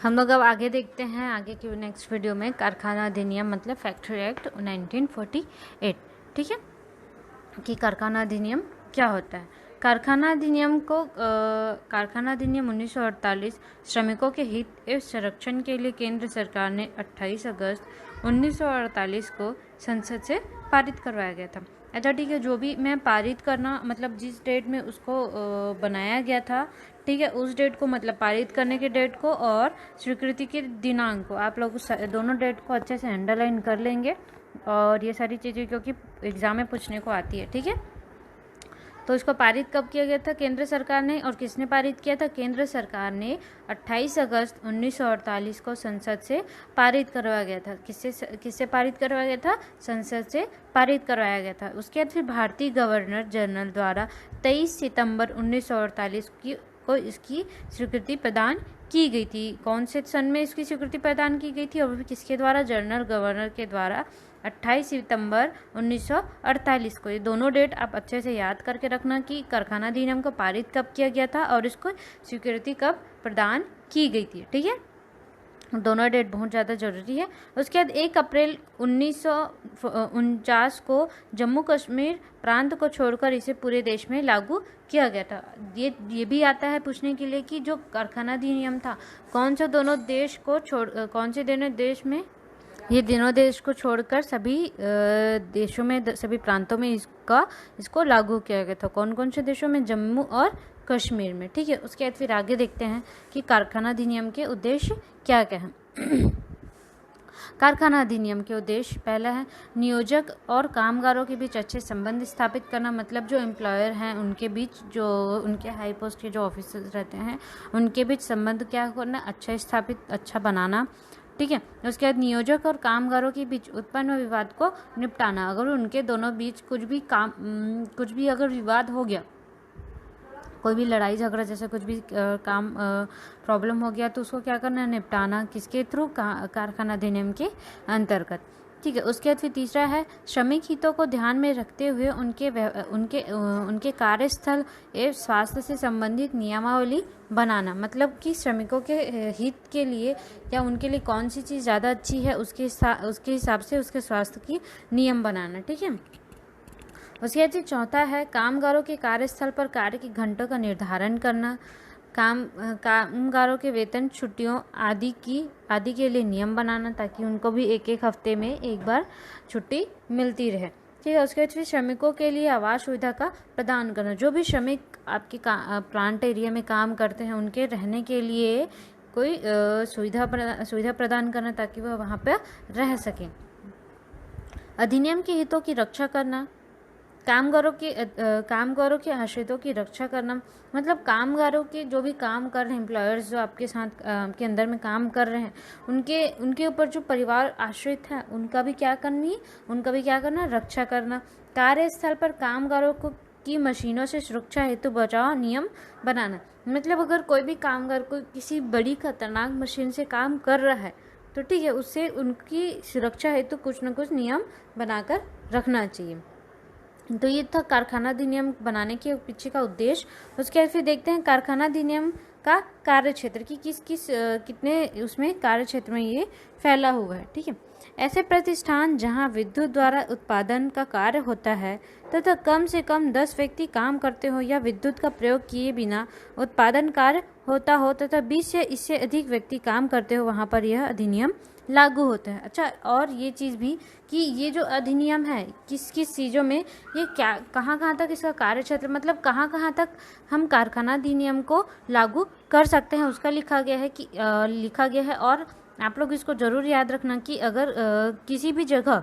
हम लोग अब आगे देखते हैं आगे की नेक्स्ट वीडियो में कारखाना अधिनियम मतलब फैक्ट्री एक्ट 1948। ठीक है कि कारखाना अधिनियम क्या होता है। कारखाना अधिनियम 1948 श्रमिकों के हित एवं संरक्षण के लिए केंद्र सरकार ने 28 अगस्त 1948 को संसद से पारित करवाया गया था। अच्छा ठीक है, जो भी मैं पारित करना मतलब जिस डेट में उसको बनाया गया था, ठीक है, उस डेट को मतलब पारित करने के डेट को और स्वीकृति के दिनांक को आप लोग दोनों डेट को अच्छे से अंडरलाइन कर लेंगे और ये सारी चीज़ें क्योंकि एग्जाम में पूछने को आती है। ठीक है, तो इसको पारित कब किया गया था केंद्र सरकार ने, और किसने पारित किया था? केंद्र सरकार ने 28 अगस्त 1948 को संसद से पारित करवाया गया था। किससे पारित करवाया गया था? संसद से पारित करवाया गया था। उसके बाद फिर भारतीय गवर्नर जनरल द्वारा 23 सितंबर 1948 को इसकी स्वीकृति प्रदान की गई थी। कौन से सन में इसकी स्वीकृति प्रदान की गई थी और फिर किसके द्वारा? जनरल गवर्नर के द्वारा 28 सितंबर 1948 को। ये दोनों डेट आप अच्छे से याद करके रखना कि कारखाना अधिनियम को पारित कब किया गया था और इसको स्वीकृति कब प्रदान की गई थी। ठीक है, दोनों डेट बहुत ज़्यादा जरूरी है। उसके बाद 1 अप्रैल 1949 को जम्मू कश्मीर प्रांत को छोड़कर इसे पूरे देश में लागू किया गया था। ये भी आता है पूछने के लिए कि जो कारखाना अधिनियम था कौन से दोनों देश में, ये दोनों देश को छोड़कर सभी देशों में, सभी प्रांतों में इसको लागू किया गया था। कौन कौन से देशों में? जम्मू और कश्मीर में। ठीक है, उसके बाद फिर आगे देखते हैं कि कारखाना अधिनियम के उद्देश्य क्या क्या हैं। कारखाना अधिनियम के उद्देश्य पहला है नियोजक और कामगारों के बीच अच्छे संबंध स्थापित करना, मतलब जो एम्प्लॉयर हैं उनके बीच, जो उनके हाई पोस्ट के जो ऑफिसर्स रहते हैं उनके बीच संबंध क्या करना, अच्छा बनाना। ठीक है, उसके बाद नियोजक और कामगारों के बीच उत्पन्न विवाद को निपटाना। अगर उनके दोनों बीच कुछ भी अगर विवाद हो गया, कोई भी लड़ाई झगड़ा जैसे कुछ भी प्रॉब्लम हो गया, तो उसको क्या करना? निपटाना। किसके थ्रू? कारखाना अधिनियम के अंतर्गत। ठीक है, उसके बाद फिर तीसरा है श्रमिक हितों को ध्यान में रखते हुए उनके कार्यस्थल एवं स्वास्थ्य से संबंधित नियमावली बनाना, मतलब कि श्रमिकों के हित के लिए या उनके लिए कौन सी चीज़ ज़्यादा अच्छी है उसके हिसाब से उसके स्वास्थ्य की नियम बनाना। ठीक है, उसके बाद चौथा है कामगारों के कार्यस्थल पर कार्य के घंटों का निर्धारण करना, कामगारों के वेतन, छुट्टियों आदि के लिए नियम बनाना ताकि उनको भी एक हफ्ते में एक बार छुट्टी मिलती रहे। ठीक है, उसके बाद फिर श्रमिकों के लिए आवास सुविधा का प्रदान करना। जो भी श्रमिक आपके प्लांट एरिया में काम करते हैं उनके रहने के लिए कोई सुविधा प्रदान करना ताकि वह वहाँ पर रह सकें। अधिनियम के हितों की रक्षा करना, कामगारों के आश्रितों की रक्षा करना, मतलब कामगारों के जो भी काम कर रहे हैं, एम्प्लॉयर्स जो आपके साथ के अंदर में काम कर रहे हैं, उनके ऊपर जो परिवार आश्रित है उनका भी क्या करना? रक्षा करना। कार्यस्थल पर कामगारों की मशीनों से सुरक्षा हेतु बचाव नियम बनाना, मतलब अगर कोई भी कामगार कोई किसी बड़ी खतरनाक मशीन से काम कर रहा है तो ठीक है, उससे उनकी सुरक्षा हेतु कुछ न कुछ नियम बनाकर रखना चाहिए। तो ये था कारखाना अधिनियम बनाने के पीछे का उद्देश्य। उसके बाद फिर देखते हैं कारखाना अधिनियम का कार्य क्षेत्र की कितने उसमें कार्य क्षेत्र में ये फैला हुआ है। ठीक है, ऐसे प्रतिष्ठान जहां विद्युत द्वारा उत्पादन का कार्य होता है तथा कम से कम 10 व्यक्ति काम करते हो या विद्युत का प्रयोग किए बिना उत्पादन कार्य होता हो तथा 20 या इससे अधिक व्यक्ति काम करते हो, वहां पर यह अधिनियम लागू होता है। अच्छा, और ये चीज़ भी कि ये जो अधिनियम है किस किस चीज़ों में, ये क्या कहाँ तक इसका कार्य क्षेत्र, मतलब कहाँ तक हम कारखाना अधिनियम को लागू कर सकते हैं उसका लिखा गया है। और आप लोग इसको ज़रूर याद रखना कि अगर किसी भी जगह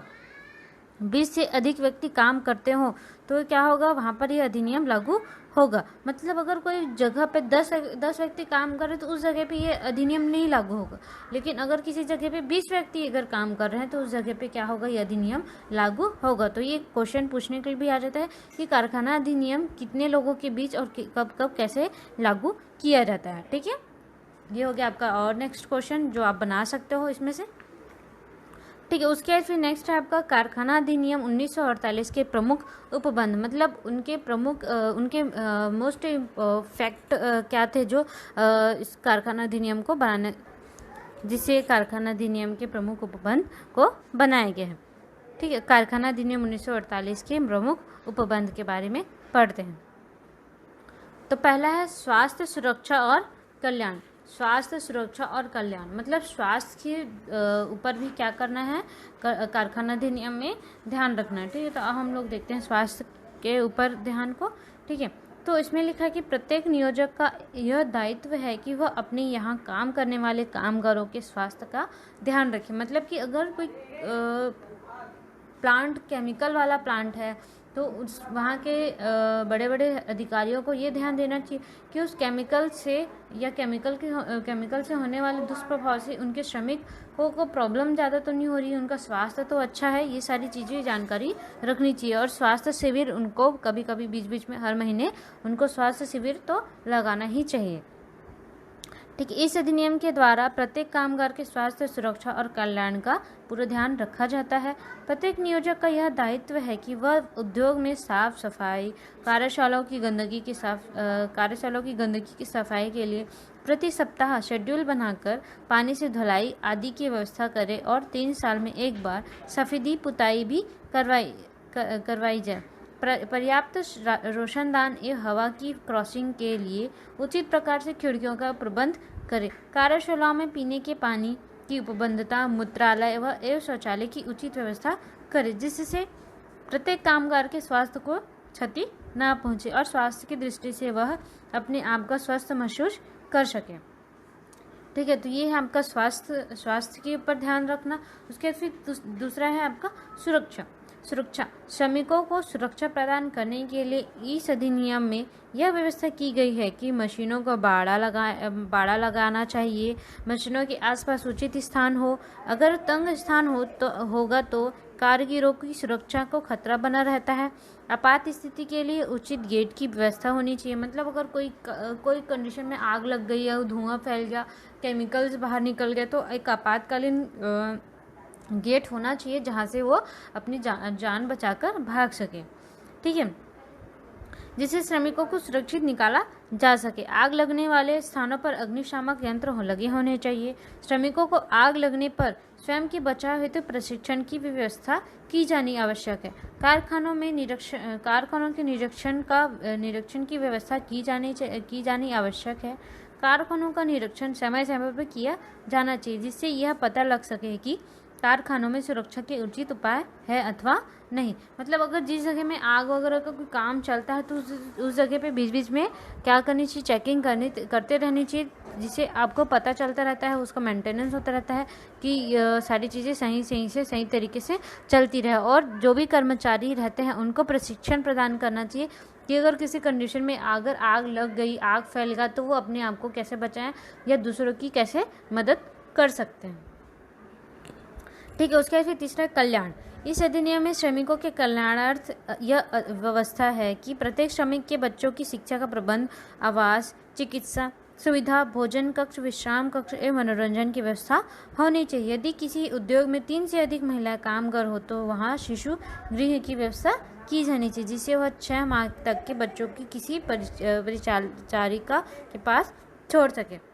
20 से अधिक व्यक्ति काम करते हो तो क्या होगा? वहाँ पर यह अधिनियम लागू होगा। मतलब अगर कोई जगह पे 10 व्यक्ति काम कर रहे हैं तो उस जगह पे ये अधिनियम नहीं लागू होगा, लेकिन अगर किसी जगह पे 20 व्यक्ति अगर काम कर रहे हैं तो उस जगह पे क्या होगा? ये अधिनियम लागू होगा। तो ये क्वेश्चन पूछने के लिए भी आ जाता है कि कारखाना अधिनियम कितने लोगों के बीच और कब कैसे लागू किया जाता है। ठीक है, ये हो गया आपका और नेक्स्ट क्वेश्चन जो आप बना सकते हो इसमें से। ठीक है, उसके बाद फिर नेक्स्ट है आपका कारखाना अधिनियम 1948 के प्रमुख उपबंध, मतलब उनके मोस्ट फैक्ट क्या थे जो इस कारखाना अधिनियम को जिससे कारखाना अधिनियम के प्रमुख उपबंध को बनाया गया है। ठीक है, कारखाना अधिनियम 1948 के प्रमुख उपबंध के बारे में पढ़ते हैं। तो पहला है स्वास्थ्य सुरक्षा और कल्याण। स्वास्थ्य सुरक्षा और कल्याण मतलब स्वास्थ्य के ऊपर भी क्या करना है, कारखाना अधिनियम में ध्यान रखना है। ठीक है, तो अब हम लोग देखते हैं स्वास्थ्य के ऊपर ध्यान को। ठीक है, तो इसमें लिखा है कि प्रत्येक नियोजक का यह दायित्व है कि वह अपने यहाँ काम करने वाले कामगारों के स्वास्थ्य का ध्यान रखे। मतलब कि अगर कोई प्लांट केमिकल वाला प्लांट है तो उस वहाँ के बड़े बड़े अधिकारियों को ये ध्यान देना चाहिए कि उस केमिकल से या केमिकल से होने वाले दुष्प्रभाव से उनके श्रमिकों को प्रॉब्लम ज़्यादा तो नहीं हो रही है, उनका स्वास्थ्य तो अच्छा है। ये सारी चीज़ें जानकारी रखनी चाहिए। और स्वास्थ्य शिविर उनको कभी कभी बीच बीच में हर महीने उनको स्वास्थ्य शिविर तो लगाना ही चाहिए। ठीक, इस अधिनियम के द्वारा प्रत्येक कामगार के स्वास्थ्य, सुरक्षा और कल्याण का पूरा ध्यान रखा जाता है। प्रत्येक नियोजक का यह दायित्व है कि वह उद्योग में साफ सफाई, कार्यशालाओं की गंदगी की सफाई के लिए प्रति सप्ताह शेड्यूल बनाकर पानी से धुलाई आदि की व्यवस्था करे और 3 साल में एक बार सफेदी पुताई भी करवाई जाए। पर्याप्त रोशनदान एवं हवा की क्रॉसिंग के लिए उचित प्रकार से खिड़कियों का प्रबंध करें। कार्यशालाओं में पीने के पानी की उपलब्धता, मूत्रालय एवं शौचालय की उचित व्यवस्था करें, जिससे प्रत्येक कामगार के स्वास्थ्य को क्षति न पहुंचे और स्वास्थ्य की दृष्टि से वह अपने आप का स्वस्थ महसूस कर सके। ठीक है, तो ये है आपका स्वास्थ्य के ऊपर ध्यान रखना। उसके फिर दूसरा है आपका सुरक्षा। श्रमिकों को सुरक्षा प्रदान करने के लिए इस अधिनियम में यह व्यवस्था की गई है कि मशीनों को बाड़ा लगाना चाहिए। मशीनों के आसपास उचित स्थान हो। अगर तंग स्थान होगा तो कारीगरों की सुरक्षा को खतरा बना रहता है। आपात स्थिति के लिए उचित गेट की व्यवस्था होनी चाहिए। मतलब अगर कोई कंडीशन में आग लग गई है, धुआं फैल गया, केमिकल्स बाहर निकल गए, तो एक आपातकालीन गेट होना चाहिए जहाँ से वो अपनी जान बचाकर भाग सके। ठीक है, जिससे श्रमिकों को सुरक्षित निकाला जा सके। आग लगने वाले स्थानों पर अग्निशामक यंत्र लगे होने चाहिए। श्रमिकों को आग लगने पर स्वयं के बचाव हेतु प्रशिक्षण की व्यवस्था की जानी आवश्यक है। कारखानों के निरीक्षण की व्यवस्था की जानी आवश्यक है। कारखानों का निरीक्षण समय समय पर किया जाना चाहिए, जिससे यह पता लग सके कि कारखानों में सुरक्षा के उचित उपाय है अथवा नहीं। मतलब अगर जिस जगह में आग वगैरह का कोई काम चलता है तो उस जगह पे बीच बीच में क्या करनी चाहिए, चेकिंग करते रहनी चाहिए, जिससे आपको पता चलता रहता है, उसका मेंटेनेंस होता रहता है कि सारी चीज़ें सही तरीके से चलती रहे। और जो भी कर्मचारी रहते हैं उनको प्रशिक्षण प्रदान करना चाहिए कि अगर किसी कंडीशन में अगर आग लग गई, आग फैल गया, तो वो अपने आप को कैसे बचाएं या दूसरों की कैसे मदद कर सकते हैं। ठीक है, उसके बाद फिर तीसरा कल्याण। इस अधिनियम में श्रमिकों के कल्याणार्थ यह व्यवस्था है कि प्रत्येक श्रमिक के बच्चों की शिक्षा का प्रबंध, आवास, चिकित्सा सुविधा, भोजन कक्ष, विश्राम कक्ष एवं मनोरंजन की व्यवस्था होनी चाहिए। यदि किसी उद्योग में 3 से अधिक महिला कामगार हो तो वहाँ शिशु गृह की व्यवस्था की जानी चाहिए, जिससे वह 6 माह तक के बच्चों की किसी परिचारिका के पास छोड़ सके।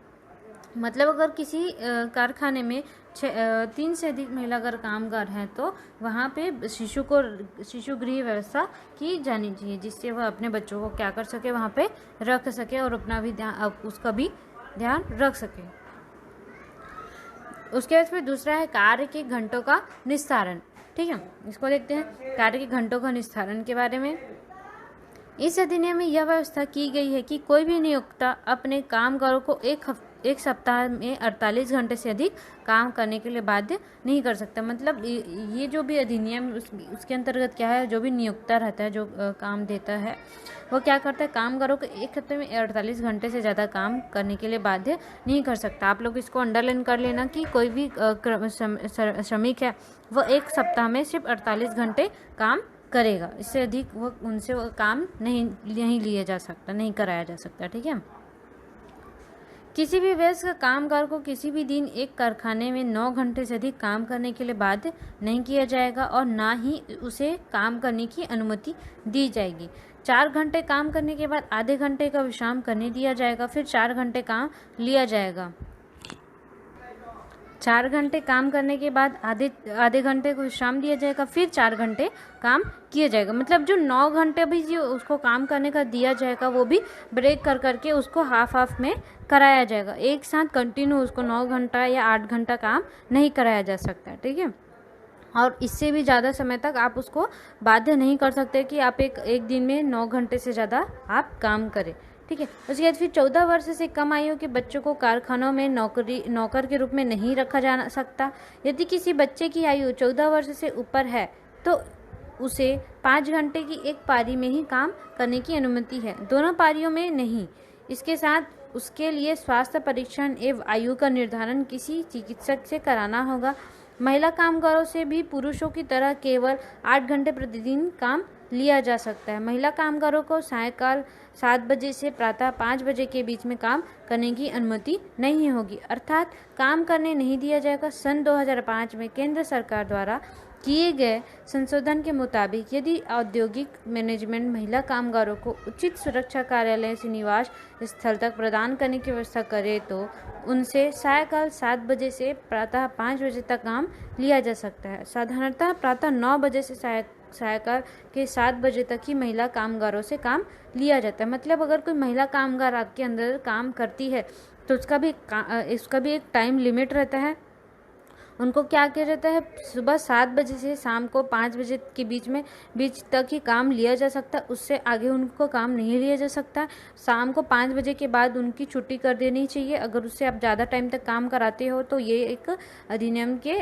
मतलब अगर किसी कारखाने में 3 से अधिक महिला अगर कामगार हैं तो वहाँ पे शिशु गृह व्यवस्था की जानी चाहिए, जिससे वह अपने बच्चों को क्या कर सके, वहाँ पे रख सके और अपना भी उसका भी ध्यान रख सके। उसके बाद फिर दूसरा है कार्य के घंटों का निस्तारण। ठीक है, इसको देखते हैं कार्य के घंटों का निस्तारण के बारे में। इस अधिनियम में यह व्यवस्था की गई है कि कोई भी नियोक्ता अपने कामगारों को एक सप्ताह में 48 घंटे से अधिक काम करने के लिए बाध्य नहीं कर सकता। मतलब ये जो भी अधिनियम उसके अंतर्गत क्या है, जो भी नियोक्ता रहता है, जो काम देता है, वो क्या करता है, कामगारों को एक हफ्ते में 48 घंटे से ज़्यादा काम करने के लिए बाध्य नहीं कर सकता। आप लोग इसको अंडरलाइन कर लेना कि कोई भी श्रमिक है वो एक सप्ताह में सिर्फ 48 घंटे काम करेगा, इससे अधिक उनसे वो काम नहीं लिया जा सकता, नहीं कराया जा सकता। ठीक है, किसी भी वयस्क कामगार को किसी भी दिन एक कारखाने में 9 घंटे से अधिक काम करने के लिए बाध्य नहीं किया जाएगा और ना ही उसे काम करने की अनुमति दी जाएगी। 4 घंटे काम करने के बाद आधे घंटे का विश्राम करने दिया जाएगा, फिर 4 घंटे काम लिया जाएगा। 4 घंटे काम करने के बाद आधे घंटे को विश्राम दिया जाएगा, फिर 4 घंटे काम किया जाएगा। मतलब जो 9 घंटे भी जो उसको काम करने का दिया जाएगा वो भी ब्रेक कर करके उसको हाफ में कराया जाएगा। एक साथ कंटिन्यू उसको 9 घंटा या 8 घंटा काम नहीं कराया जा सकता, ठीक है। और इससे भी ज़्यादा समय तक आप उसको बाध्य नहीं कर सकते कि आप एक दिन में 9 घंटे से ज़्यादा आप काम करें, ठीक है। उसके बाद फिर 14 वर्ष से कम आयु के बच्चों को कारखानों में नौकर के रूप में नहीं रखा जा सकता। यदि किसी बच्चे की आयु 14 वर्ष से ऊपर है तो उसे 5 घंटे की एक पारी में ही काम करने की अनुमति है, दोनों पारियों में नहीं। इसके साथ उसके लिए स्वास्थ्य परीक्षण एवं आयु का निर्धारण किसी चिकित्सक से कराना होगा। महिला कामगारों से भी पुरुषों की तरह केवल 8 घंटे प्रतिदिन काम लिया जा सकता है। महिला कामगारों को सायंकाल 7 बजे से प्रातः 5 बजे के बीच में काम करने की अनुमति नहीं होगी, अर्थात काम करने नहीं दिया जाएगा। सन 2005 में केंद्र सरकार द्वारा किए गए संशोधन के मुताबिक यदि औद्योगिक मैनेजमेंट महिला कामगारों को उचित सुरक्षा कार्यालय से निवास स्थल तक प्रदान करने की व्यवस्था करे तो उनसे सायंकाल 7 बजे से प्रातः 5 बजे तक काम लिया जा सकता है। साधारणतः प्रातः 9 बजे से सायंकाल के 7 बजे तक ही महिला कामगारों से काम लिया जाता है। मतलब अगर कोई महिला कामगार आपके अंदर काम करती है तो उसका भी एक टाइम लिमिट रहता है। उनको क्या किया जाता है, सुबह 7 बजे से शाम को 5 बजे के बीच तक ही काम लिया जा सकता है, उससे आगे उनको काम नहीं लिया जा सकता। शाम को 5 बजे के बाद उनकी छुट्टी कर देनी चाहिए। अगर उससे आप ज़्यादा टाइम तक काम कराते हो तो ये एक अधिनियम के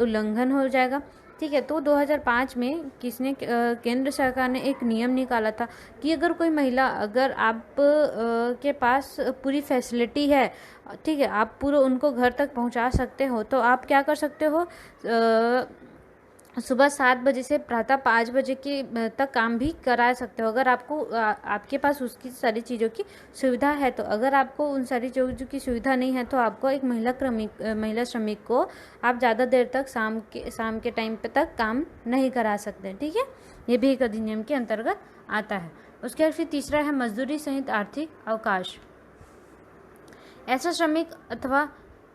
उल्लंघन हो जाएगा, ठीक है। तो 2005 में केंद्र सरकार ने एक नियम निकाला था कि अगर कोई महिला, अगर आप के पास पूरी फैसिलिटी है, ठीक है, आप पूरा उनको घर तक पहुंचा सकते हो, तो आप क्या कर सकते हो, सुबह 7 बजे से प्रातः 5 बजे के तक काम भी करा सकते हो अगर आपके पास उसकी सारी चीज़ों की सुविधा है। तो अगर आपको उन सारी चीज़ों की सुविधा नहीं है तो आपको एक महिला श्रमिक को आप ज़्यादा देर तक शाम के टाइम पे तक काम नहीं करा सकते, ठीक है। ये भी एक अधिनियम के अंतर्गत आता है। उसके बाद फिर तीसरा है मजदूरी सहित आर्थिक अवकाश।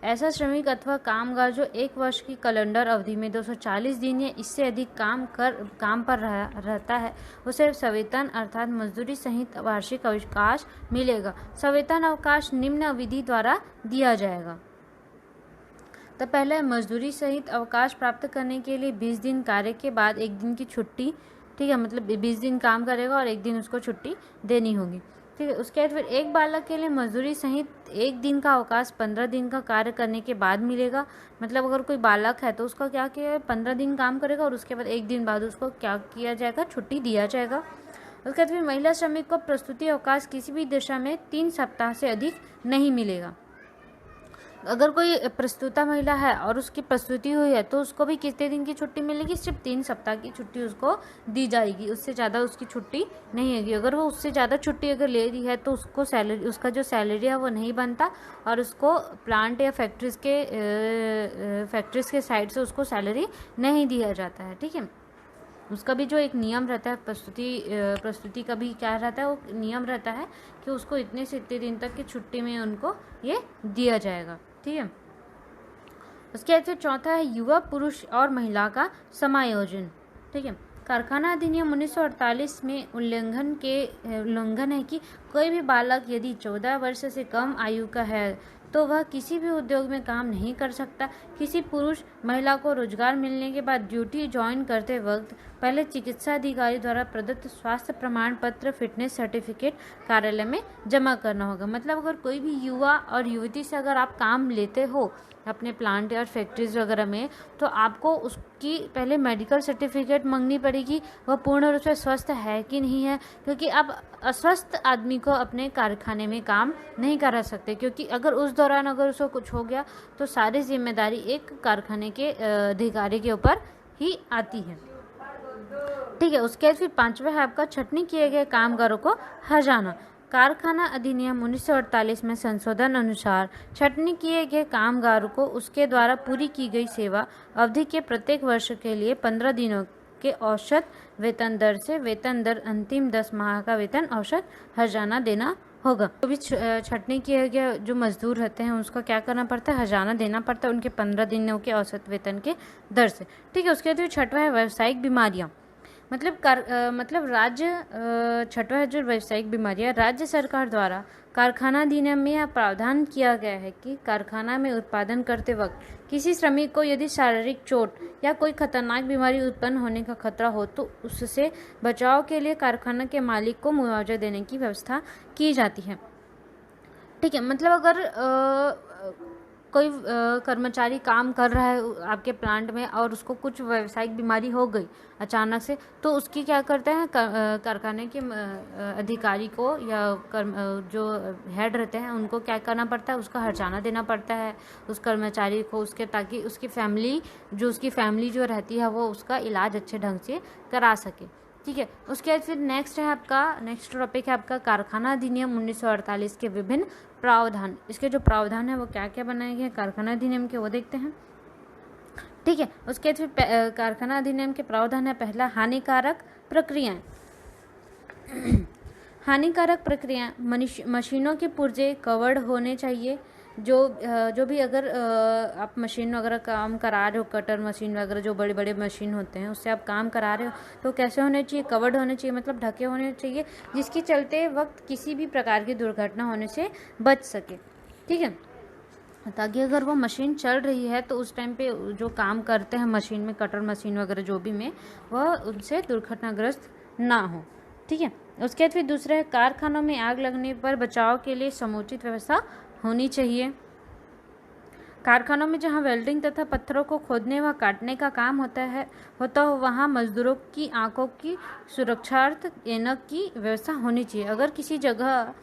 ऐसा श्रमिक अथवा कामगार जो 1 वर्ष की कैलेंडर अवधि में 240 दिन या इससे अधिक काम पर रहता है उसे सवेतन अर्थात मजदूरी सहित वार्षिक अवकाश मिलेगा। सवेतन अवकाश निम्न अवधि द्वारा दिया जाएगा। तो पहले मजदूरी सहित अवकाश प्राप्त करने के लिए 20 दिन कार्य के बाद 1 दिन की छुट्टी, ठीक है, मतलब 20 दिन काम करेगा और 1 दिन उसको छुट्टी देनी होगी, ठीक है। उसके बाद फिर एक बालक के लिए मजदूरी सहित 1 दिन का अवकाश 15 दिन का कार्य करने के बाद मिलेगा। मतलब अगर कोई बालक है तो उसका क्या किया है, 15 दिन काम करेगा और उसके बाद 1 दिन बाद उसको क्या किया जाएगा, छुट्टी दिया जाएगा। उसके बाद फिर महिला श्रमिक को प्रस्तुति अवकाश किसी भी दिशा में 3 सप्ताह से अधिक नहीं मिलेगा। अगर कोई प्रस्तुता महिला है और उसकी प्रस्तुति हुई है तो उसको भी कितने दिन की छुट्टी मिलेगी, सिर्फ 3 सप्ताह की छुट्टी उसको दी जाएगी, उससे ज़्यादा उसकी छुट्टी नहीं होगी। अगर वो उससे ज़्यादा छुट्टी अगर ले रही है तो उसका जो सैलरी है वो नहीं बनता और उसको प्लांट या फैक्ट्रीज के साइड से उसको सैलरी नहीं दिया जाता है, ठीक है। उसका भी जो एक नियम रहता है प्रस्तुति का भी क्या रहता है, वो नियम रहता है कि उसको इतने से इतने दिन तक की छुट्टी में उनको ये दिया जाएगा, ठीक है। उसके बाद फिर चौथा है युवा पुरुष और महिला का समायोजन, ठीक है। कारखाना अधिनियम 1948 में उल्लंघन है कि कोई भी बालक यदि 14 वर्ष से कम आयु का है तो वह किसी भी उद्योग में काम नहीं कर सकता। किसी पुरुष महिला को रोजगार मिलने के बाद ड्यूटी ज्वाइन करते वक्त पहले चिकित्सा अधिकारी द्वारा प्रदत्त स्वास्थ्य प्रमाण पत्र फिटनेस सर्टिफिकेट कार्यालय में जमा करना होगा। मतलब अगर कोई भी युवा और युवती से अगर आप काम लेते हो अपने प्लांट या फैक्ट्रीज वगैरह में तो आपको उसकी पहले मेडिकल सर्टिफिकेट मांगनी पड़ेगी, वह पूर्ण रूप से स्वस्थ है कि नहीं है, क्योंकि आप अस्वस्थ आदमी को अपने कारखाने में काम नहीं करा सकते, क्योंकि अगर उस दौरान अगर उसको कुछ हो गया तो सारी जिम्मेदारी एक कारखाने के अधिकारी के ऊपर ही आती है, ठीक है। उसके बाद फिर 5वां है आपका छटनी किए गए कामगारों को हर्जाना। कारखाना अधिनियम 1948 में संशोधन अनुसार छटनी किए गए कामगारों को उसके द्वारा पूरी की गई सेवा अवधि के प्रत्येक वर्ष के लिए 15 दिनों के औसत वेतन दर से वेतन दर अंतिम 10 माह का वेतन औसत हर्जाना देना होगा। तो भी छटनी किया गया जो मजदूर रहते हैं उसका क्या करना पड़ता है, हर्जाना देना पड़ता है उनके 15 दिनों के औसत वेतन के दर से। ठीक है, उसके बाद छठवां है व्यावसायिक बीमारियां। मतलब छठवां है जो व्यावसायिक बीमारियां, राज्य सरकार द्वारा कारखाना अधिनियम में यह प्रावधान किया गया है कि कारखाना में उत्पादन करते वक्त किसी श्रमिक को यदि शारीरिक चोट या कोई खतरनाक बीमारी उत्पन्न होने का खतरा हो तो उससे बचाव के लिए कारखाना के मालिक को मुआवजा देने की व्यवस्था की जाती है। ठीक है, मतलब अगर कोई कर्मचारी काम कर रहा है आपके प्लांट में और उसको कुछ व्यावसायिक बीमारी हो गई अचानक से, तो उसकी क्या करते हैं, कारखाने के अधिकारी को या जो हेड रहते हैं उनको क्या करना पड़ता है, उसका हर्जाना देना पड़ता है उस कर्मचारी को, उसके ताकि उसकी फैमिली जो रहती है वो उसका इलाज अच्छे ढंग से करा सके। ठीक है, उसके बाद फिर नेक्स्ट टॉपिक है आपका कारखाना अधिनियम 1948 के विभिन्न प्रावधान। इसके जो प्रावधान है वो क्या क्या बनाए गए हैं कारखाना अधिनियम के, वो देखते हैं। ठीक है, उसके बाद फिर कारखाना अधिनियम के प्रावधान है पहला, हानिकारक प्रक्रियाएं। हानिकारक प्रक्रिया मशीनों के पुर्जे कवर्ड होने चाहिए। जो भी अगर आप मशीन वगैरह काम करा रहे हो, कटर मशीन वगैरह जो बड़े बड़े मशीन होते हैं उससे आप काम करा रहे हो तो कैसे होने चाहिए, कवर्ड होने चाहिए, मतलब ढके होने चाहिए, जिसके चलते वक्त किसी भी प्रकार की दुर्घटना होने से बच सके। ठीक है, ताकि अगर वो मशीन चल रही है तो उस टाइम पे जो काम करते हैं मशीन में, कटर मशीन वगैरह जो भी में, वह उनसे दुर्घटनाग्रस्त ना हो। ठीक है, उसके बाद फिर दूसरा है, कारखानों में आग लगने पर बचाव के लिए समुचित व्यवस्था होनी चाहिए। कारखानों में जहां वेल्डिंग तथा पत्थरों को खोदने व काटने का काम होता हो वहां मजदूरों की आंखों की सुरक्षार्थ ऐनक की व्यवस्था होनी चाहिए। अगर किसी जगह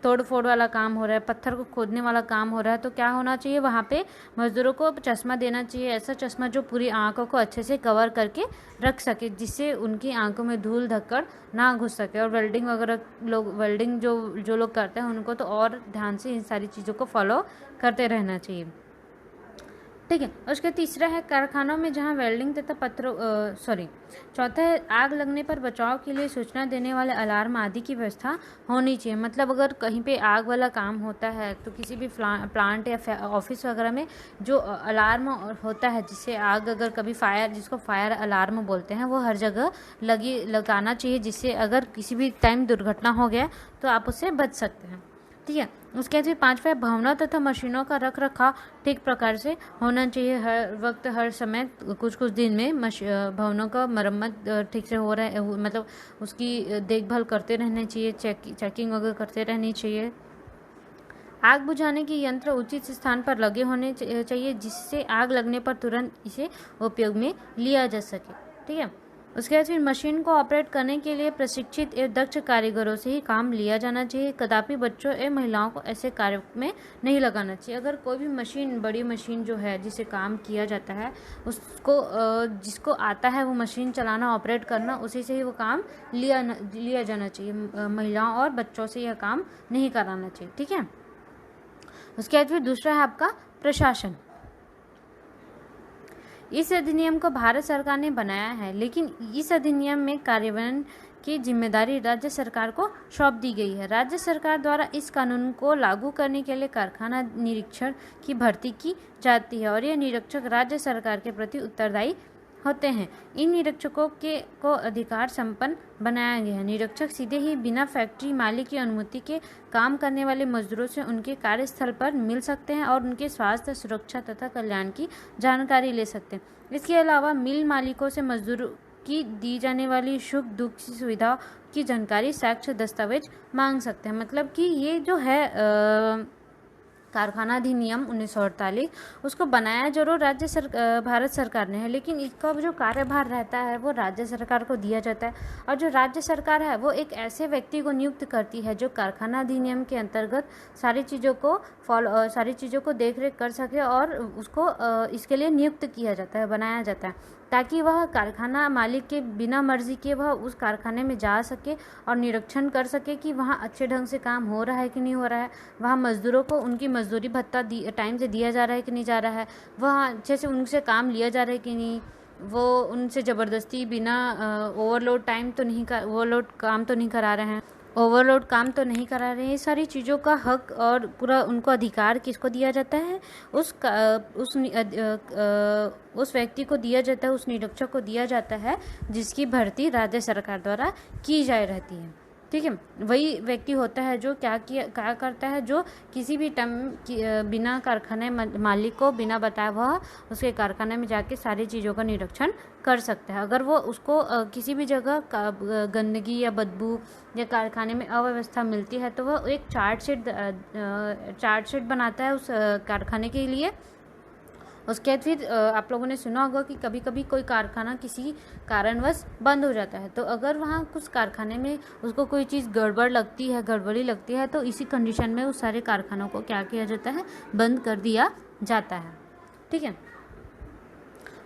तोड़ फोड़ वाला काम हो रहा है, पत्थर को खोदने वाला काम हो रहा है, तो क्या होना चाहिए, वहाँ पे मजदूरों को चश्मा देना चाहिए, ऐसा चश्मा जो पूरी आंखों को अच्छे से कवर करके रख सके, जिससे उनकी आंखों में धूल धक्कड़ ना घुस सके। और वेल्डिंग जो लोग करते हैं उनको तो और ध्यान से इन सारी चीज़ों को फॉलो करते रहना चाहिए। ठीक है, उसके तीसरा है, कारखानों में जहां वेल्डिंग तथा चौथा है, आग लगने पर बचाव के लिए सूचना देने वाले अलार्म आदि की व्यवस्था होनी चाहिए। मतलब अगर कहीं पे आग वाला काम होता है तो किसी भी प्लांट या ऑफिस वगैरह में जो अलार्म होता है, जिससे आग अगर कभी जिसको फायर अलार्म बोलते हैं, वो हर जगह लगाना चाहिए, जिससे अगर किसी भी टाइम दुर्घटना हो गया तो आप उससे बच सकते हैं। ठीक है, उसके बाद फिर पांचवा, भवनों तथा मशीनों का रख रखाव ठीक प्रकार से होना चाहिए। हर वक्त हर समय कुछ दिन में भवनों का मरम्मत ठीक से हो रहा है, मतलब उसकी देखभाल करते रहने चाहिए, चेकिंग वगैरह करते रहनी चाहिए। आग बुझाने के यंत्र उचित स्थान पर लगे होने चाहिए, जिससे आग लगने पर तुरंत इसे उपयोग में लिया जा सके। ठीक है, उसके बाद फिर मशीन को ऑपरेट करने के लिए प्रशिक्षित एवं दक्ष कारीगरों से ही काम लिया जाना चाहिए। कदापि बच्चों एवं महिलाओं को ऐसे कार्य में नहीं लगाना चाहिए। अगर कोई भी मशीन, बड़ी मशीन जो है जिसे काम किया जाता है, उसको जिसको आता है वो मशीन चलाना, ऑपरेट करना, उसी से ही वो काम लिया जाना चाहिए। महिलाओं और बच्चों से यह काम नहीं कराना चाहिए। ठीक है, उसके बाद फिर दूसरा है आपका प्रशासन। इस अधिनियम को भारत सरकार ने बनाया है, लेकिन इस अधिनियम में कार्यान्वयन की जिम्मेदारी राज्य सरकार को सौंप दी गई है। राज्य सरकार द्वारा इस कानून को लागू करने के लिए कारखाना निरीक्षक की भर्ती की जाती है और यह निरीक्षक राज्य सरकार के प्रति उत्तरदायी होते हैं। इन निरीक्षकों को अधिकार संपन्न बनाया गया है। निरीक्षक सीधे ही बिना फैक्ट्री मालिक की अनुमति के काम करने वाले मजदूरों से उनके कार्यस्थल पर मिल सकते हैं और उनके स्वास्थ्य, सुरक्षा तथा कल्याण की जानकारी ले सकते हैं। इसके अलावा मिल मालिकों से मजदूरों की दी जाने वाली सुख दुख की सुविधाओं की जानकारी, साक्ष्य, दस्तावेज मांग सकते हैं। मतलब कि ये जो है कारखाना अधिनियम 1948 उसको बनाया जरूर भारत सरकार ने है, लेकिन इसका जो कार्यभार रहता है वो राज्य सरकार को दिया जाता है। और जो राज्य सरकार है वो एक ऐसे व्यक्ति को नियुक्त करती है जो कारखाना अधिनियम के अंतर्गत सारी चीज़ों को देखरेख कर सके, और उसको इसके लिए नियुक्त किया जाता है, बनाया जाता है, ताकि वह कारखाना मालिक के बिना मर्जी के वह उस कारखाने में जा सके और निरीक्षण कर सके कि वहाँ अच्छे ढंग से काम हो रहा है कि नहीं हो रहा है, वहाँ मजदूरों को उनकी मजदूरी भत्ता टाइम से दिया जा रहा है कि नहीं जा रहा है, वहाँ अच्छे से उनसे काम लिया जा रहा है कि नहीं, वो उनसे ज़बरदस्ती बिना ओवरलोड काम तो नहीं करा रहे हैं। ओवरलोड काम तो नहीं करा रहे हैं। ये सारी चीज़ों का हक और पूरा उनको अधिकार किसको दिया जाता है? उस व्यक्ति को दिया जाता है, उस निरीक्षक को दिया जाता है जिसकी भर्ती राज्य सरकार द्वारा की जाए रहती है। ठीक है, वही व्यक्ति होता है जो क्या करता है, जो किसी भी टाइम बिना कारखाने मालिक को बिना बताए वह उसके कारखाने में जाके सारी चीज़ों का निरीक्षण कर सकता है। अगर वो उसको किसी भी जगह गंदगी या बदबू या कारखाने में अव्यवस्था मिलती है तो वह एक चार्ट शीट बनाता है उस कारखाने के लिए। उसके बाद फिर आप लोगों ने सुना होगा कि कभी कभी कोई कारखाना किसी कारणवश बंद हो जाता है, तो अगर वहाँ कुछ कारखाने में उसको कोई चीज़ गड़बड़ी लगती है तो इसी कंडीशन में उस सारे कारखानों को क्या किया जाता है? बंद कर दिया जाता है। ठीक है,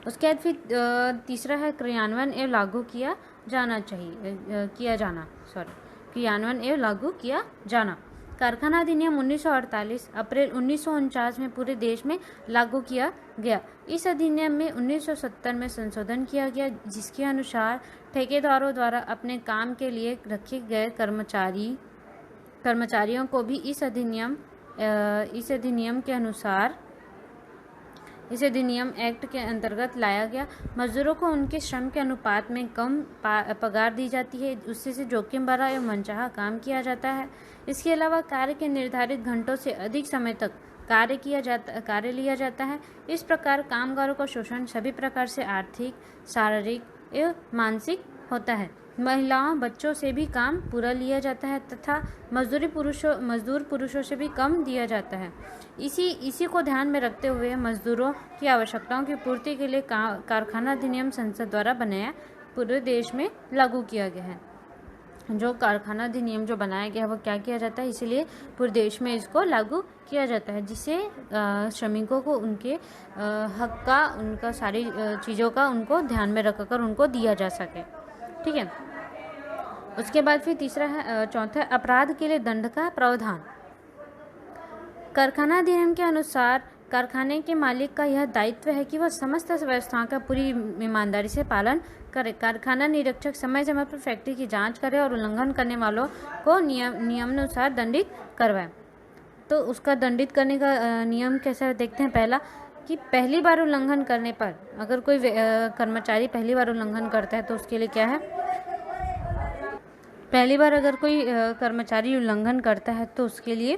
उसके बाद फिर तीसरा है क्रियान्वयन एवं लागू किया जाना। कारखाना अधिनियम 1948 अप्रैल 1949 में पूरे देश में लागू किया गया। इस अधिनियम में 1970 में संशोधन किया गया, जिसके अनुसार ठेकेदारों द्वारा अपने काम के लिए रखे गए कर्मचारियों को भी इस अधिनियम एक्ट के अंतर्गत लाया गया। मजदूरों को उनके श्रम के अनुपात में कम पगार दी जाती है, उससे से जोखिम भरा एवं मनचाहा काम किया जाता है। इसके अलावा कार्य के निर्धारित घंटों से अधिक समय तक कार्य लिया जाता है। इस प्रकार कामगारों का शोषण सभी प्रकार से आर्थिक, शारीरिक एवं मानसिक होता है। महिलाओं, बच्चों से भी काम पूरा लिया जाता है तथा मजदूर पुरुषों से भी कम दिया जाता है। इसी को ध्यान में रखते हुए मजदूरों की आवश्यकताओं की पूर्ति के लिए कारखाना अधिनियम संसद द्वारा बनाया पूरे देश में लागू किया गया है। जो कारखाना अधिनियम जो बनाया गया है वो क्या किया जाता है, इसीलिए पूरे देश में इसको लागू किया जाता है, जिससे श्रमिकों को उनके हक का, उनका सारी चीज़ों का उनको ध्यान में रखकर उनको दिया जा सके। ठीक है, उसके बाद फिर चौथा अपराध के लिए दंड का प्रावधान। कारखाना अधिनियम के अनुसार कारखाने के मालिक का यह दायित्व है कि वह समस्त व्यवस्थाओं का पूरी ईमानदारी से पालन करे। कारखाना निरीक्षक समय समय पर फैक्ट्री की जांच करे और उल्लंघन करने वालों को नियमानुसार दंडित करवाए। तो उसका दंडित करने का नियम कैसा देखते हैं। पहला कि पहली बार उल्लंघन करने पर, अगर कोई कर्मचारी पहली बार उल्लंघन करता है तो उसके लिए क्या है, पहली बार अगर कोई कर्मचारी उल्लंघन करता है तो उसके लिए,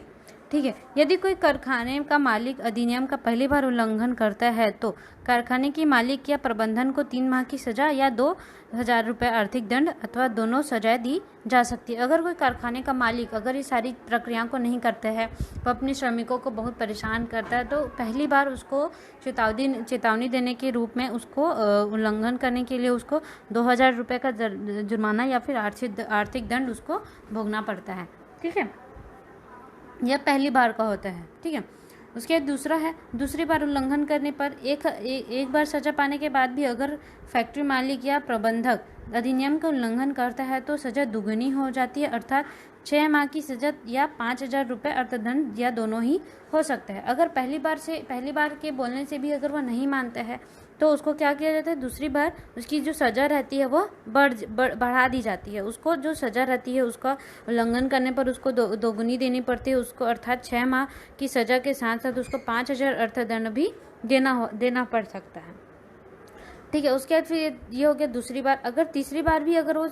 ठीक है, यदि कोई कारखाने का मालिक अधिनियम का पहली बार उल्लंघन करता है तो कारखाने की मालिक या प्रबंधन को 3 माह की सजा या 2,000 रुपये आर्थिक दंड अथवा दोनों सजाएं दी जा सकती है। अगर कोई कारखाने का मालिक अगर ये सारी प्रक्रियाओं को नहीं करता है, वो अपने श्रमिकों को बहुत परेशान करता है, तो पहली बार उसको चेतावनी देने के रूप में उसको उल्लंघन करने के लिए उसको 2,000 रुपये का जुर्माना या फिर आर्थिक दंड उसको भोगना पड़ता है। ठीक है, यह पहली बार का होता है। ठीक है, उसके बाद दूसरा है, दूसरी बार उल्लंघन करने पर एक बार सजा पाने के बाद भी अगर फैक्ट्री मालिक या प्रबंधक अधिनियम का उल्लंघन करता है तो सजा दुगनी हो जाती है, अर्थात 6 माह की सजा या 5,000 रुपये अर्थदंड या दोनों ही हो सकता है। अगर पहली बार के बोलने से भी अगर वह नहीं मानता है तो उसको क्या किया जाता है, दूसरी बार उसकी जो सज़ा रहती है वो बढ़ा दी जाती है। उसको जो सज़ा रहती है उसका उल्लंघन करने पर उसको दोगुनी देनी पड़ती है उसको, अर्थात 6 माह की सज़ा के साथ साथ उसको 5,000 अर्थदंड भी देना पड़ सकता है। ठीक है, उसके बाद फिर ये हो गया दूसरी बार। अगर तीसरी बार भी अगर वो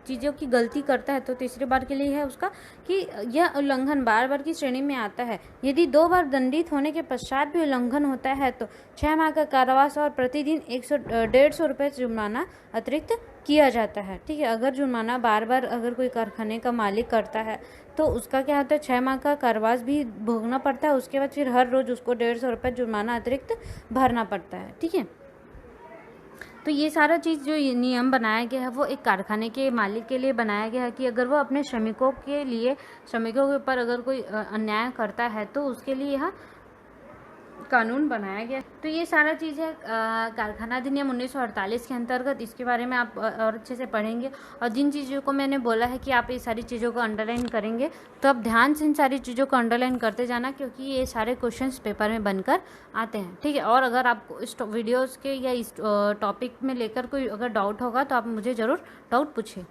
चीज़ों की गलती करता है तो तीसरी बार के लिए है उसका कि यह उल्लंघन बार की श्रेणी में आता है। यदि 2 बार दंडित होने के पश्चात भी उल्लंघन होता है तो 6 माह का कारावास और प्रतिदिन 150 रुपये जुर्माना अतिरिक्त किया जाता है। ठीक है, अगर जुर्माना बार अगर कोई कारखाने का मालिक करता है तो उसका क्या होता है, 6 माह का कारावास भी भोगना पड़ता है। उसके बाद फिर हर रोज़ उसको 150 रुपये जुर्माना अतिरिक्त भरना पड़ता है। ठीक है, तो ये सारा चीज़ जो नियम बनाया गया है वो एक कारखाने के मालिक के लिए बनाया गया है कि अगर वो अपने श्रमिकों के ऊपर अगर कोई अन्याय करता है तो उसके लिए यह कानून बनाया गया। तो ये सारा चीज़ है कारखाना अधिनियम 1948 के अंतर्गत। इसके बारे में आप और अच्छे से पढ़ेंगे और जिन चीज़ों को मैंने बोला है कि आप ये सारी चीज़ों को अंडरलाइन करेंगे तो आप ध्यान से इन सारी चीज़ों को अंडरलाइन करते जाना, क्योंकि ये सारे क्वेश्चंस पेपर में बनकर आते हैं। ठीक है, और अगर आपको इस वीडियोज़ के या इस टॉपिक में लेकर कोई अगर डाउट होगा तो आप मुझे ज़रूर डाउट पूछिए।